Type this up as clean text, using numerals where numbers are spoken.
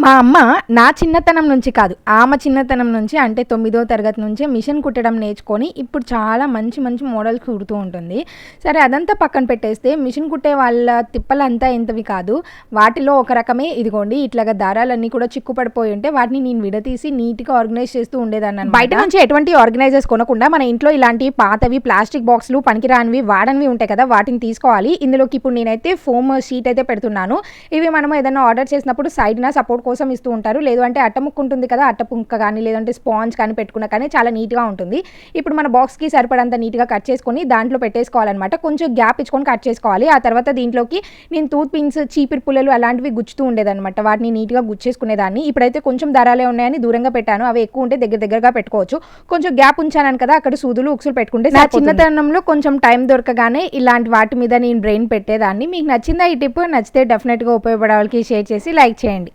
మా అమ్మ నా చిన్నతనం నుంచి కాదు, ఆమె చిన్నతనం నుంచి అంటే 9వ తరగతి నుంచే మిషన్ కుట్టడం నేర్చుకొని ఇప్పుడు చాలా మంచి మంచి మోడల్స్ కుడుతూ ఉంటుంది. సరే అదంతా పక్కన పెట్టేస్తే మిషన్ కుట్టే వాళ్ళ తిప్పలంతా ఇంతవి కాదు. వాటిలో ఒక రకమే ఇదిగోండి ఇట్లాగా దారాలన్నీ కూడా చిక్కుపడిపోయి ఉంటే వాటిని నేను విడతీసి నీట్గా ఆర్గనైజ్ చేస్తూ ఉండేదాన్ని. బయట నుంచి ఎటువంటి ఆర్గనైజర్స్ కొనకుండా మన ఇంట్లో ఇలాంటి పాతవి ప్లాస్టిక్ బాక్సులు పనికిరానివి వాడనివి ఉంటాయి కదా, వాటిని తీసుకోవాలి. ఇందులోకి ఇప్పుడు నేనైతే ఫోమ్ షీట్ అయితే పెడుతున్నాను. ఇవి మనం ఏదైనా ఆర్డర్ చేసినప్పుడు సైడ్న సపోర్ట్ కోసం ఇస్తూ ఉంటారు. లేదు అంటే అట్టముక్క ఉంటుంది కదా, అట్టముక్క కానీ లేదంటే స్పాంజ్ కానీ పెట్టుకున్నా కానీ చాలా నీట్గా ఉంటుంది. ఇప్పుడు మన బాక్స్కి సరిపడంత నీట్గా కట్ చేసుకొని దాంట్లో పెట్టేసుకోవాలన్నమాట. కొంచెం గ్యాప్ ఇచ్చుకొని కట్ చేసుకోవాలి. ఆ తర్వాత దీంట్లోకి నేను టూత్ పిన్స్, చీపిరి పుల్లలు అలాంటివి గుచ్చుతూ ఉండేదన్నమాట. వాటిని నీట్గా గుచ్చేసుకునేదాన్ని. ఇప్పుడైతే కొంచెం దారాలే ఉన్నాయని దూరంగా పెట్టాను. అవి ఎక్కువ ఉంటే దగ్గరగా పెట్టుకోవచ్చు. కొంచెం గ్యాప్ ఉంచాను కదా, అక్కడ సూదులు ఉక్సులు పెట్టుకుంటే నా చిన్నతనంలో కొంచెం టైం దొరకగానే ఇలాంటి వాటి మీద నేను బ్రెయిన్ పెట్టేదాన్ని. మీకు నచ్చిందా ఈ టిప్? నచ్చితే డెఫినెట్గా ఉపయోగపడే వాళ్ళకి షేర్ చేసి లైక్ చేయండి.